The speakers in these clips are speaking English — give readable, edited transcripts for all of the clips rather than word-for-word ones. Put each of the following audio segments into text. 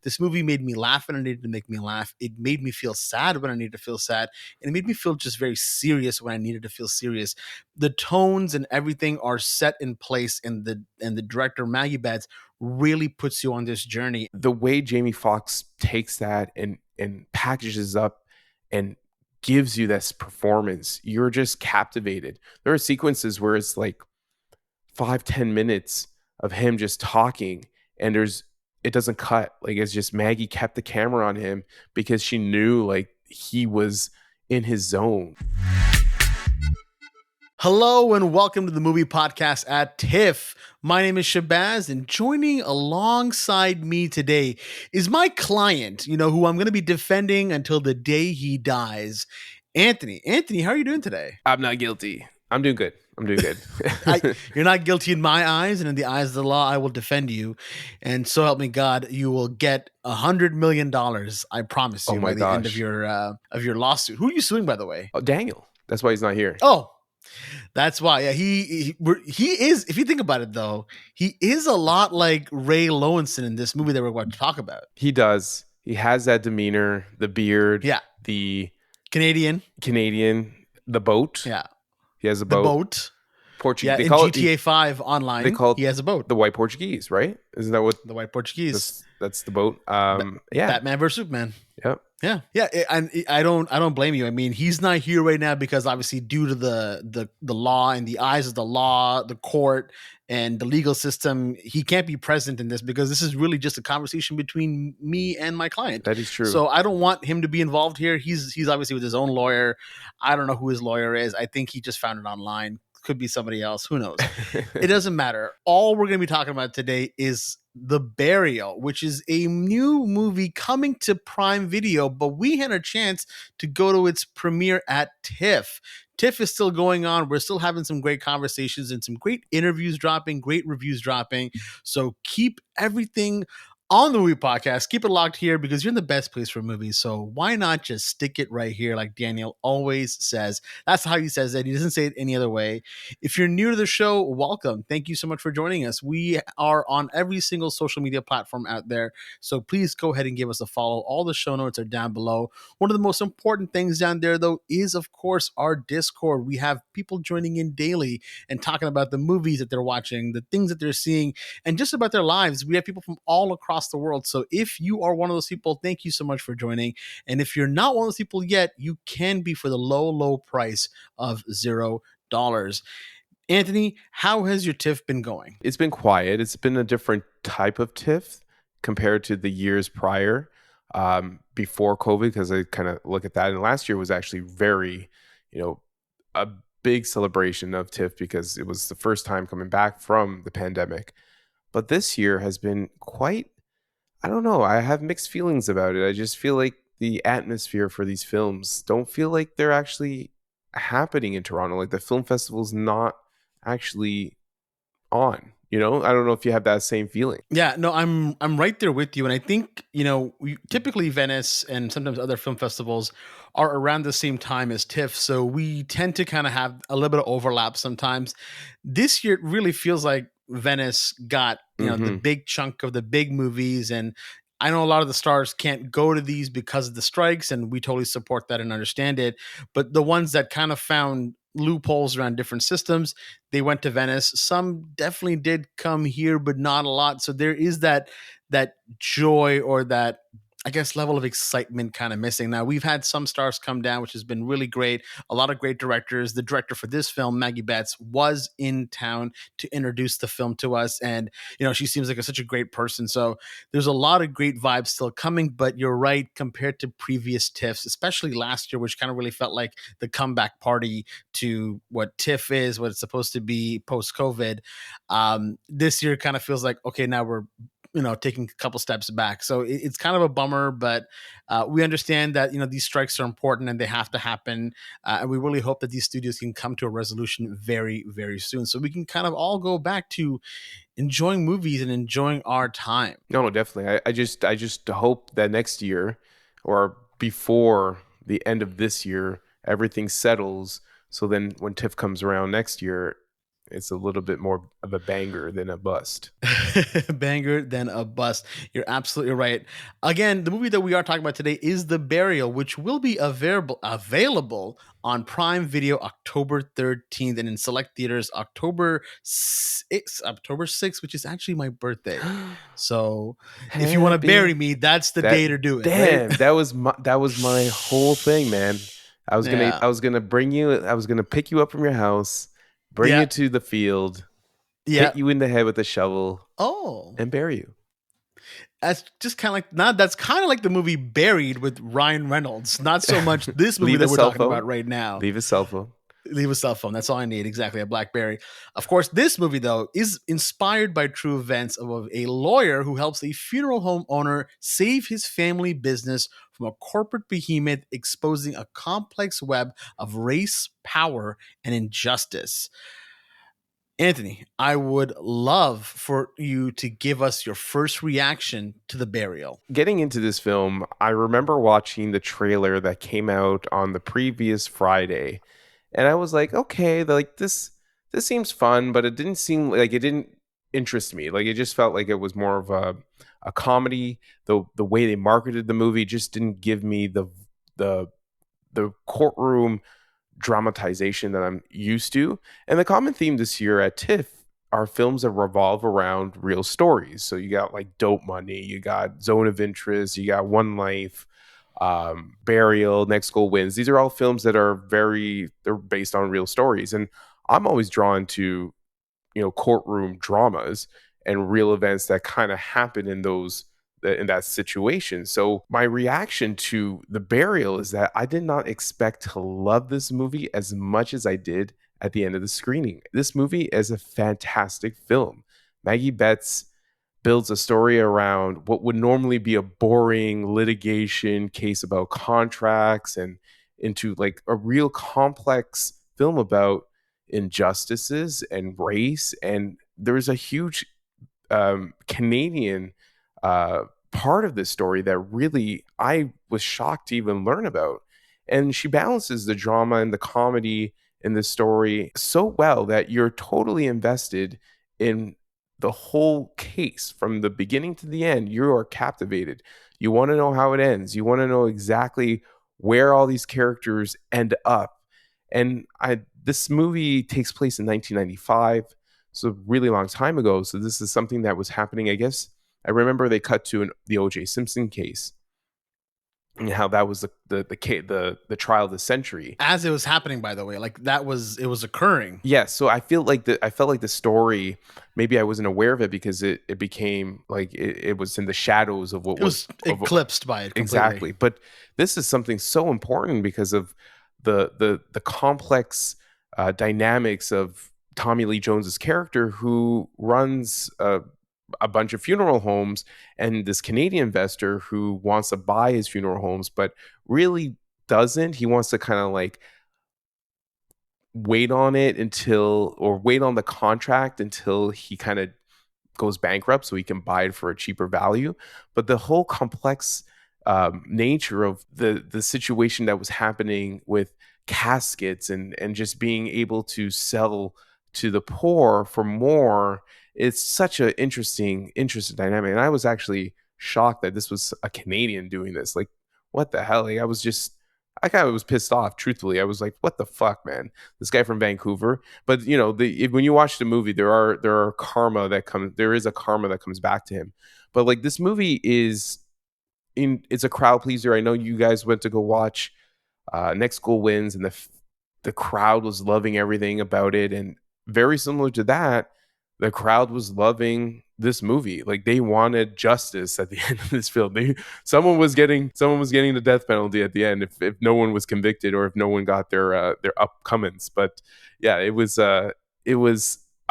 This movie made me laugh when I needed to make me laugh. It made me feel sad when I needed to feel sad. And it made me feel just very serious when I needed to feel serious. The tones and everything are set in place, and the director, Maggie Betts, really puts you on this journey. The way Jamie Foxx takes that and packages up and gives you this performance, you're just captivated. There are sequences where it's like 5-10 minutes of him just talking, and it doesn't cut. Like, it's just Maggie kept the camera on him because she knew like he was in his zone. Hello and welcome to the movie podcast at TIFF. My name is Shahbaz, and joining alongside me today is my client, who I'm going to be defending until the day he dies, Anthony. Anthony, how are you doing today? I'm not guilty. I'm doing good. You're not guilty in my eyes, and in the eyes of the law, I will defend you. And so help me God, you will get $100 million. I promise you, by the end of your lawsuit. Who are you suing, by the way? Oh, Daniel. That's why he's not here. Oh, that's why. Yeah, he is. If you think about it, though, he is a lot like Ray Lowenson in this movie that we're about to talk about. He does. He has that demeanor, the beard, the Canadian, the boat. Yeah, he has a boat. The boat. Portuguese. Yeah, they in call GTA 5 online. He has a boat. The White Portuguese, right? Isn't that what the White Portuguese? That's the boat. Batman versus Superman. Yep. Yeah. I don't blame you. I mean, he's not here right now because obviously due to the law and the eyes of the law, the court, and the legal system, he can't be present in this because this is really just a conversation between me and my client. That is true. So I don't want him to be involved here. He's obviously with his own lawyer. I don't know who his lawyer is. I think he just found it online. Could be somebody else. Who knows? It doesn't matter. All we're going to be talking about today is The Burial, which is a new movie coming to Prime Video, but we had a chance to go to its premiere at TIFF. TIFF is still going on. We're still having some great conversations and some great interviews dropping, great reviews dropping. So keep everything on the movie podcast. Keep it locked here because you're in the best place for movies. So why not just stick it right here, like Daniel always says? That's how he says it. He doesn't say it any other way. If you're new to the show, welcome. Thank you so much for joining us. We are on every single social media platform out there. So please go ahead and give us a follow. All the show notes are down below. One of the most important things down there, though, is, of course, our Discord. We have people joining in daily and talking about the movies that they're watching, the things that they're seeing, and just about their lives. We have people from all across the world. So if you are one of those people, thank you so much for joining. And if you're not one of those people yet, you can be for the low price of $0. Anthony, how has your TIFF been going? It's been quiet. It's been a different type of TIFF compared to the years prior, before COVID, because I kind of look at that. And last year was actually very, a big celebration of TIFF because it was the first time coming back from the pandemic. But this year has been quite, I don't know, I have mixed feelings about it. I just feel like the atmosphere for these films don't feel like they're actually happening in Toronto. Like the film festival's not actually on. I don't know if you have that same feeling. Yeah, no, I'm right there with you. And I think, typically Venice and sometimes other film festivals are around the same time as TIFF. So we tend to kind of have a little bit of overlap sometimes. This year it really feels like Venice got, the big chunk of the big movies. And I know a lot of the stars can't go to these because of the strikes, and we totally support that and understand it. But the ones that kind of found loopholes around different systems, they went to Venice. Some definitely did come here, but not a lot. So there is that joy, or that, I guess, level of excitement kind of missing. Now, we've had some stars come down, which has been really great. A lot of great directors. The director for this film, Maggie Betts, was in town to introduce the film to us. And, she seems like such a great person. So there's a lot of great vibes still coming. But you're right, compared to previous TIFFs, especially last year, which kind of really felt like the comeback party to what TIFF is, what it's supposed to be post-COVID. This year kind of feels like, okay, now we're taking a couple steps back. So it's kind of a bummer, but we understand that, these strikes are important and they have to happen. And we really hope that these studios can come to a resolution very, very soon, so we can kind of all go back to enjoying movies and enjoying our time. No, definitely. I just hope that next year, or before the end of this year, everything settles. So then when TIFF comes around next year, It's a little bit more of a banger than a bust. Banger than a bust. You're absolutely right. Again, the movie that we are talking about today is The Burial, which will be available on Prime Video October 13th and in select theaters October 6th, which is actually my birthday. So if you want to bury Happy me, that's the that day to do it, right? damn, that was my whole thing, man. Yeah. I was gonna bring you I was gonna pick you up from your house, bring Yeah. you to the field, Yeah. hit you in the head with a shovel, Oh. and bury you. That's just kind of like not that's kind of like the movie Buried with Ryan Reynolds. Not so much this movie Leave a that we're cell talking phone. about right now. Leave a cell phone. Leave a cell phone. That's all I need. Exactly. A Blackberry. Of course, this movie, though, is inspired by true events of a lawyer who helps a funeral home owner save his family business from a corporate behemoth exposing a complex web of race, power, and injustice. Anthony, I would love for you to give us your first reaction to The Burial. Getting into this film, I remember watching the trailer that came out on the previous Friday, and I was like, okay, like this seems fun, but it didn't seem like it didn't interest me. Like it just felt like it was more of a comedy. The way they marketed the movie just didn't give me the the courtroom dramatization that I'm used to. And the common theme this year at TIFF are films that revolve around real stories. So you got like Dope Money, you got Zone of Interest, you got One Life, Burial, Next Goal Wins. These are all films that are they're based on real stories. And I'm always drawn to, courtroom dramas and real events that kind of happen in that situation. So my reaction to The Burial is that I did not expect to love this movie as much as I did at the end of the screening. This movie is a fantastic film. Maggie Betts builds a story around what would normally be a boring litigation case about contracts and into like a real complex film about injustices and race. And there's a huge Canadian part of this story that really I was shocked to even learn about. And she balances the drama and the comedy in the story so well that you're totally invested in the whole case from the beginning to the end. You are captivated. You want to know how it ends. You want to know exactly where all these characters end up. And this movie takes place in 1995, so a really long time ago. So this is something that was happening, I guess. I remember they cut to the O.J. Simpson case and how that was the trial of the century. As it was happening, by the way, like it was occurring. Yeah, so I felt like the story, maybe I wasn't aware of it because it became like it was in the shadows of what It was of, eclipsed by it completely. exactly. But this is something so important because of the complex dynamics of Tommy Lee Jones's character, who runs a bunch of funeral homes, and this Canadian investor who wants to buy his funeral homes, but really doesn't. He wants to kind of like wait on it wait on the contract until he kind of goes bankrupt so he can buy it for a cheaper value. But the whole complex nature of the situation that was happening with caskets and just being able to sell to the poor for more, it's such an interesting dynamic. And I was actually shocked that this was a Canadian doing this. Like, what the hell? Like, I kind of was pissed off, truthfully. I was like, what the fuck, man? This guy from Vancouver. But when you watch the movie, there is a karma that comes back to him. But like, this movie it's a crowd pleaser. I know you guys went to go watch Next Goal Wins, and the crowd was loving everything about it. And very similar to that, the crowd was loving this movie. Like, they wanted justice at the end of this film. Someone was getting the death penalty at the end if no one was convicted, or if no one got their upcomings. But yeah, it was a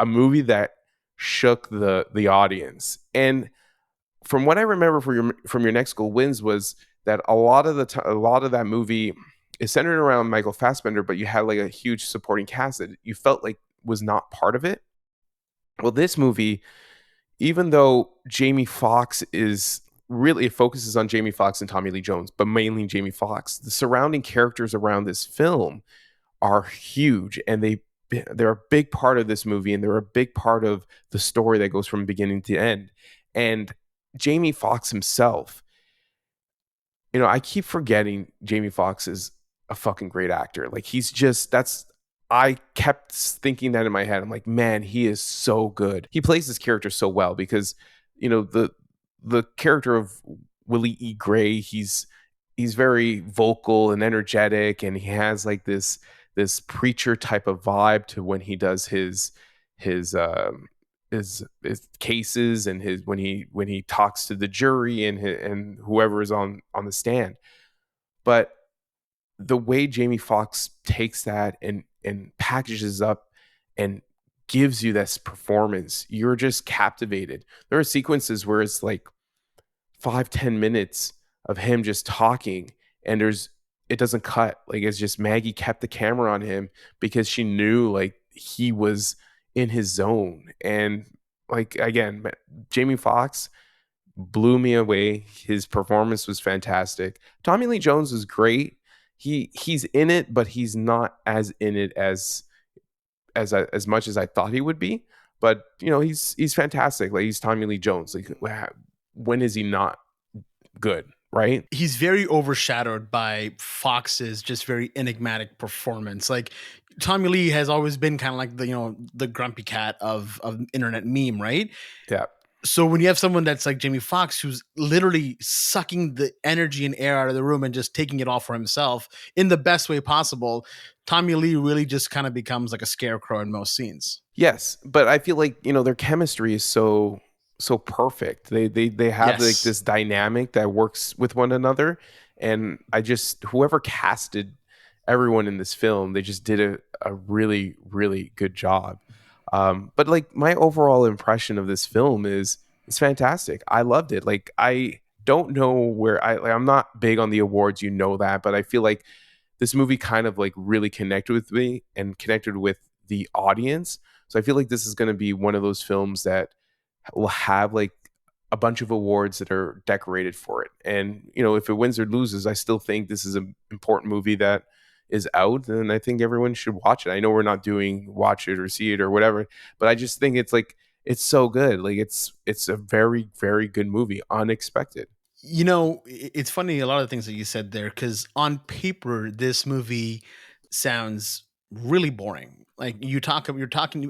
movie that shook the audience. And from what I remember from your Next Goal Wins was that a lot of that movie is centered around Michael Fassbender, but you had like a huge supporting cast that you felt like was not part of it. Well, this movie, even though Jamie Foxx it focuses on Jamie Foxx and Tommy Lee Jones, but mainly Jamie Foxx, the surrounding characters around this film are huge, and they they're a big part of this movie, and they're a big part of the story that goes from beginning to end. And Jamie Foxx himself, I keep forgetting Jamie Foxx is a fucking great actor. Like he's just that's I kept thinking that in my head. I'm like, man, he is so good. He plays this character so well because, the character of Willie E. Gray, he's very vocal and energetic, and he has like this preacher type of vibe to when he does his his cases, and his when he talks to the jury and whoever is on the stand. But the way Jamie Foxx takes that and packages up and gives you this performance, you're just captivated. There are sequences where it's like 5-10 minutes of him just talking, and it doesn't cut. Like it's just Maggie kept the camera on him because she knew like he was in his zone. And like again, Jamie Foxx blew me away. His performance was fantastic. Tommy Lee Jones was great. He's in it, but he's not as in it as much as I thought he would be. But he's fantastic. Like he's Tommy Lee Jones. Like when is he not good, right? He's very overshadowed by Fox's just very enigmatic performance. Like Tommy Lee has always been kind of like the grumpy cat of internet meme, right? Yeah. So when you have someone that's like Jamie Foxx, who's literally sucking the energy and air out of the room and just taking it all for himself in the best way possible, Tommy Lee really just kind of becomes like a scarecrow in most scenes. Yes, but I feel like their chemistry is so perfect. They have like Yes. this dynamic that works with one another, and whoever casted everyone in this film, they just did a really really good job. But like my overall impression of this film is it's fantastic. I loved it. Like I don't know where I'm not big on the awards, that, but I feel like this movie kind of like really connected with me and connected with the audience. So I feel like this is going to be one of those films that will have like a bunch of awards that are decorated for it. And if it wins or loses, I still think this is an important movie that is out, and I think everyone should watch it. I know we're not doing watch it or see it or whatever, but I just think it's so good. Like it's a very very good movie. Unexpected. It's funny a lot of the things that you said there, because on paper this movie sounds really boring. Like you're talking.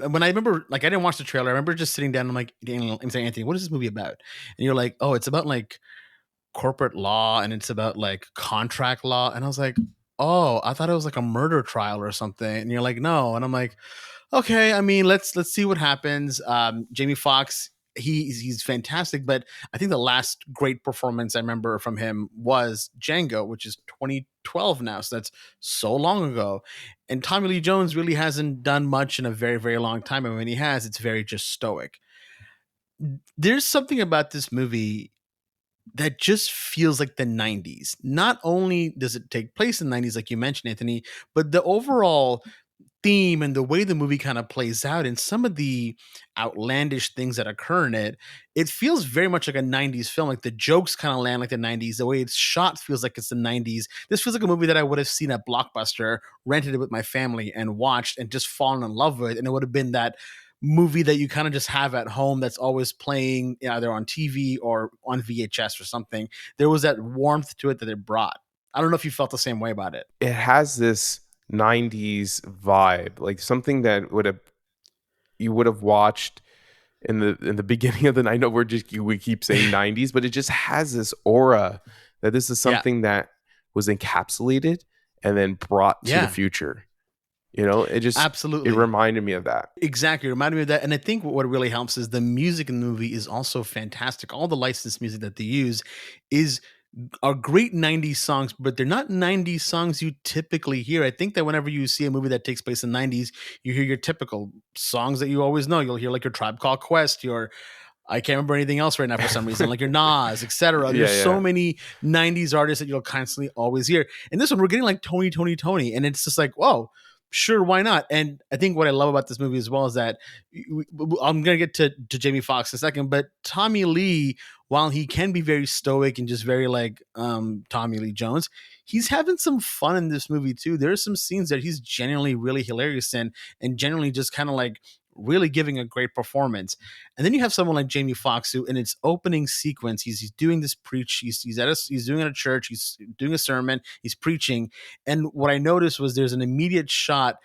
When I remember, like I didn't watch the trailer. I remember just sitting down. I'm like, Daniel, I'm saying, Anthony, what is this movie about? And you're like, oh, it's about like corporate law and it's about like contract law. And I was like, oh, I thought it was like a murder trial or something. And you're like, no. And I'm like, okay, I mean, let's see what happens. Jamie Foxx, he's fantastic, but I think the last great performance I remember from him was Django, which is 2012 now, so that's so long ago. And Tommy Lee Jones really hasn't done much in a very very long time, and when he has, it's very just stoic. There's something about this movie that just feels like the 90s. Not only does it take place in the 90s, like you mentioned, Anthony, but the overall theme and the way the movie kind of plays out and some of the outlandish things that occur in it, it feels very much like a 90s film. Like the jokes kind of land like the 90s. The way it's shot feels like it's the 90s. This feels like a movie that I would have seen at Blockbuster, rented it with my family and watched and just fallen in love with. And it would have been that movie that you kind of just have at home that's always playing either on TV or on VHS or something. There was that warmth to it that it brought. I don't know if you felt the same way about it. It has this 90s vibe, like something that you would have watched in the beginning of the night. I know we keep saying 90s, but it just has this aura that this is Yeah. something that was encapsulated and then brought to the Yeah. future. It Absolutely. reminded me of that. Exactly. It reminded me of that. And I think what really helps is the music in the movie is also fantastic. All the licensed music that they use is are great 90s songs, but they're not 90s songs you typically hear. I think that whenever you see a movie that takes place in the 90s, you hear your typical songs that you always know. You'll hear like your Tribe Called Quest, your I can't remember anything else right now for some reason, like your Nas, etc. Yeah, There's so yeah. many 90s artists that you'll constantly always hear. And this one, we're getting like Tony, and it's just like, whoa, sure, why not? And I think what I love about this movie as well is that I'm gonna get to Jamie Foxx in a second, but Tommy Lee, while he can be very stoic and just very like Tommy Lee Jones, he's having some fun in this movie too. There are some scenes that he's genuinely really hilarious in, and generally just kind of like really giving a great performance. And then you have someone like Jamie Foxx, who in its opening sequence, he's doing this preach. He's doing it at a church. He's doing a sermon. He's preaching, and what I noticed was there's an immediate shot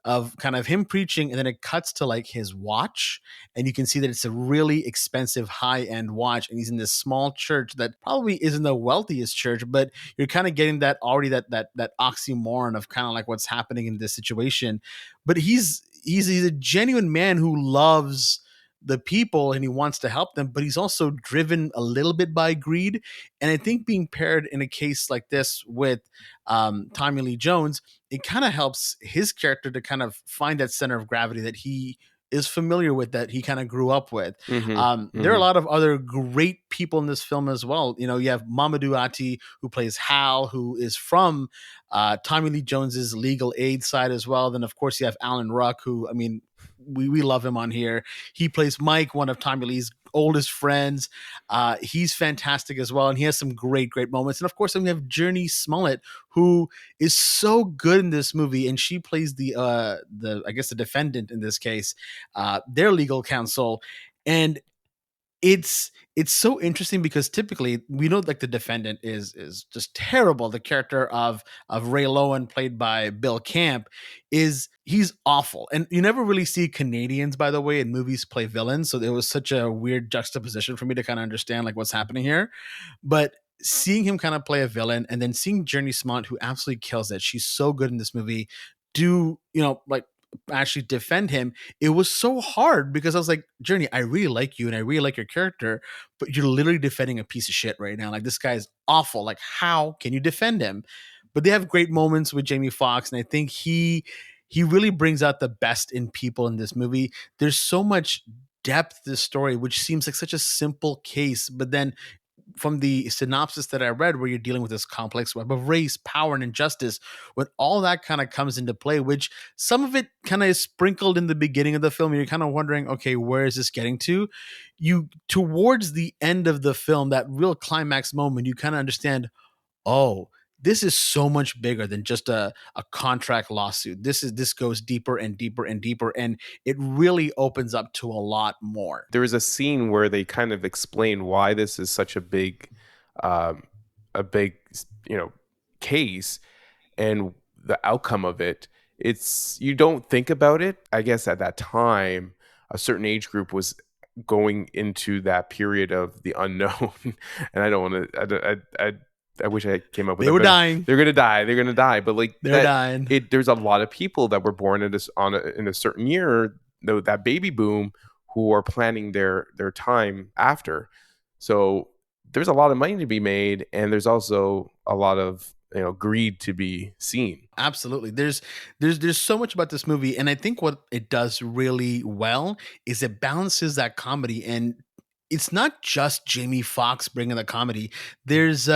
of kind of him preaching, and then it cuts to like his watch, and you can see that it's a really expensive high-end watch, and he's in this small church that probably isn't the wealthiest church, but you're kind of getting that already, that oxymoron of kind of like what's happening in this situation. But he's a genuine man who loves the people and he wants to help them, but he's also driven a little bit by greed. And I think being paired in a case like this with Tommy Lee Jones, it kind of helps his character to kind of find that center of gravity that he is familiar with, that he kind of grew up with. Mm-hmm. There are a Mm-hmm. lot of other great people in this film as well. You know, you have Mamoudou Athie, who plays Hal, who is from Tommy Lee Jones's legal aid side as well. Then, of course, you have Alan Ruck, who, I mean, we love him on here. He plays Mike, one of Tommy Lee's oldest friends. He's fantastic as well, and he has some great moments. And of course, then we have Jurnee Smollett, who is so good in this movie, and she plays the I guess the defendant in this case, their legal counsel. And it's so interesting because typically we know like the defendant is just terrible. The character of Ray Lowen, played by Bill Camp, is he's awful. And you never really see Canadians, by the way, in movies play villains. So it was such a weird juxtaposition for me to kind of understand like what's happening here. But seeing him kind of play a villain, and then seeing Jurnee Smollett, who absolutely kills it. She's so good in this movie. Do you know like actually defend him? It was so hard because I was like, Jurnee, I really like you and I really like your character, but you're literally defending a piece of shit right now. Like, this guy is awful. Like, how can you defend him? But they have great moments with Jamie Foxx, and I think he really brings out the best in people in this movie. There's so much depth to this story, which seems like such a simple case, but then from the synopsis that I read, where you're dealing with this complex web of race, power, and injustice, when all that kind of comes into play, which some of it kind of is sprinkled in the beginning of the film, you're kind of wondering, okay, where is this getting to? You, towards the end of the film, that real climax moment, you kind of understand, oh, this is so much bigger than just a contract lawsuit. This goes deeper and deeper and deeper, and it really opens up to a lot more. There was a scene where they kind of explain why this is such um, a big, you know, case, and the outcome of it. It's, you don't think about it. I guess at that time, a certain age group was going into that period of the unknown, and I don't want to. I wish I came up with They a were better. dying. They're gonna die. They're gonna die. But like They're that, dying. there's a lot of people that were born in in a certain year, though, that baby boom, who are planning their time after. So there's a lot of money to be made, and there's also a lot of, you know, greed to be seen. Absolutely. There's so much about this movie, and I think what it does really well is it balances that comedy, and it's not just Jamie Foxx bringing the comedy. There was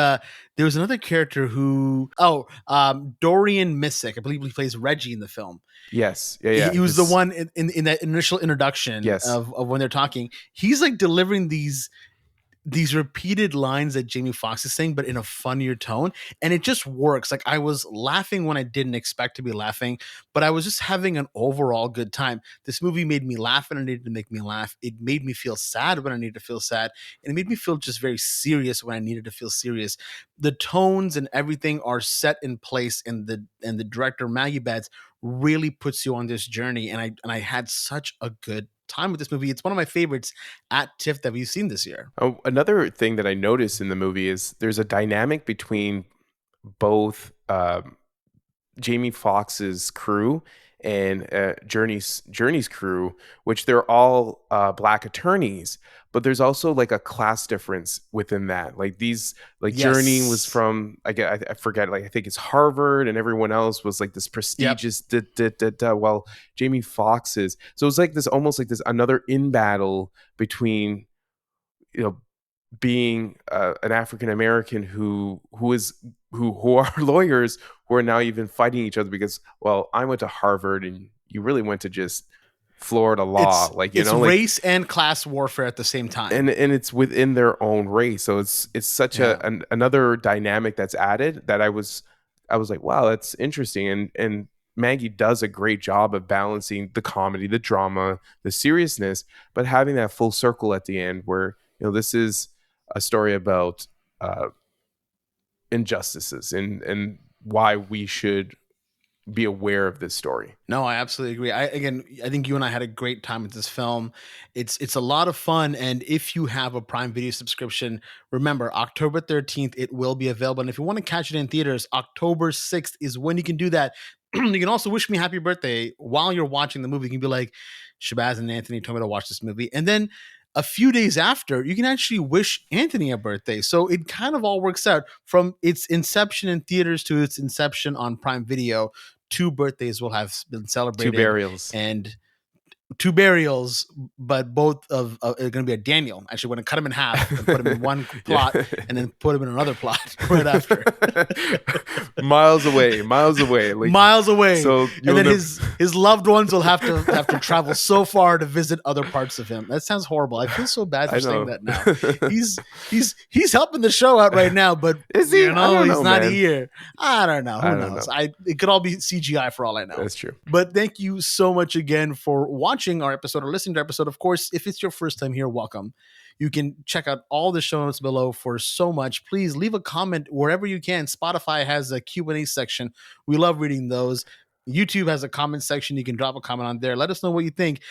another character who, Dorian Missick, I believe he plays Reggie in the film. Yes. Yeah. He Yeah. was the one in that initial introduction Yes. of when they're talking. He's like delivering these repeated lines that Jamie Foxx is saying, but in a funnier tone. And it just works. Like, I was laughing when I didn't expect to be laughing, but I was just having an overall good time. This movie made me laugh when I needed to make me laugh. It made me feel sad when I needed to feel sad. And it made me feel just very serious when I needed to feel serious. The tones and everything are set in place, and the director, Maggie Betts, really puts you on this journey. And I had such a good time with this movie. It's one of my favorites at TIFF that we've seen this year. Oh, another thing that I noticed in the movie is there's a dynamic between both Jamie Foxx's crew and Journee's crew, which they're all black attorneys, but there's also like a class difference within that. Like these, like Journey was Yes. from, I forget, like I think it's Harvard, and everyone else was like this Yep. prestigious. Well, Jamie Foxx is, so it's like this, almost like this another in battle between, you know, being an African American who are lawyers, who are now even fighting each other because, well, I went to Harvard and you really went to just Florida law, like, It's like, race and class warfare at the same time. and it's within their own race. So it's such another dynamic that's added that I was like, wow, that's interesting. And Maggie does a great job of balancing the comedy, the drama, the seriousness, but having that full circle at the end where, this is a story about injustices and why we should be aware of this story. No, I absolutely agree. I think you and I had a great time with this film. It's a lot of fun, and if you have a Prime Video subscription, remember October 13th it will be available. And if you want to catch it in theaters, October 6th is when you can do that. You can also wish me happy birthday while you're watching the movie. You can be like, Shahbaz and Anthony told me to watch this movie, and then a few days after, you can actually wish Anthony a birthday. So it kind of all works out from its inception in theaters to its inception on Prime Video. 2 birthdays will have been celebrated. 2 burials. And 2 burials, but both of are going to be a Daniel. Actually, we're going to cut him in half and put him in one plot and then put him in another plot right after. miles away. Like, miles away. So and then his loved ones will have to travel so far to visit other parts of him. That sounds horrible. I feel so bad for saying that now. He's helping the show out right now, but is he? He's not here. I don't know. Who knows? It could all be CGI for all I know. That's true. But thank you so much again for watching our episode or listening to our episode. Of course, if it's your first time here, welcome. You can check out all the show notes below for so much. Please leave a comment wherever you can. Spotify has a Q&A section. We love reading those. YouTube has a comment section. You can drop a comment on there. Let us know what you think.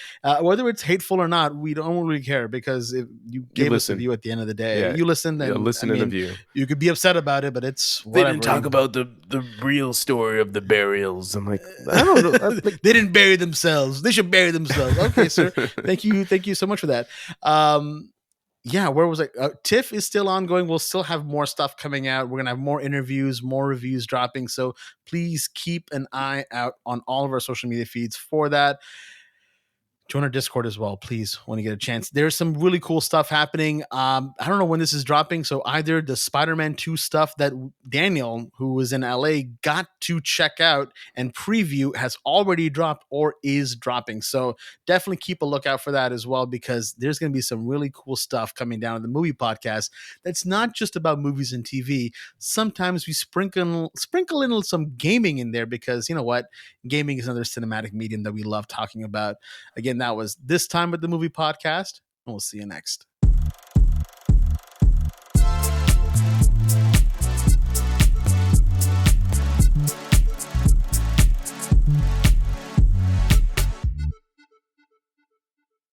Whether it's hateful or not, we don't really care because if you gave us a view at the end of the day. Yeah. You listened. And, listen to the view. You could be upset about it, but it's whatever. They didn't talk about the real story of the burials. I'm like, I don't know. They didn't bury themselves. They should bury themselves. Okay, sir. Thank you so much for that. Where was I? TIFF is still ongoing. We'll still have more stuff coming out. We're going to have more interviews, more reviews dropping. So please keep an eye out on all of our social media feeds for that. Join our Discord as well, please, when you get a chance. There's some really cool stuff happening. I don't know when this is dropping, so either the Spider-Man 2 stuff that Daniel, who was in LA, got to check out and preview has already dropped or is dropping. So definitely keep a lookout for that as well, because there's going to be some really cool stuff coming down in the movie podcast that's not just about movies and TV. Sometimes we sprinkle in some gaming in there because, you know what? Gaming is another cinematic medium that we love talking about. Again, that was This Time with the Movie Podcast, and we'll see you next.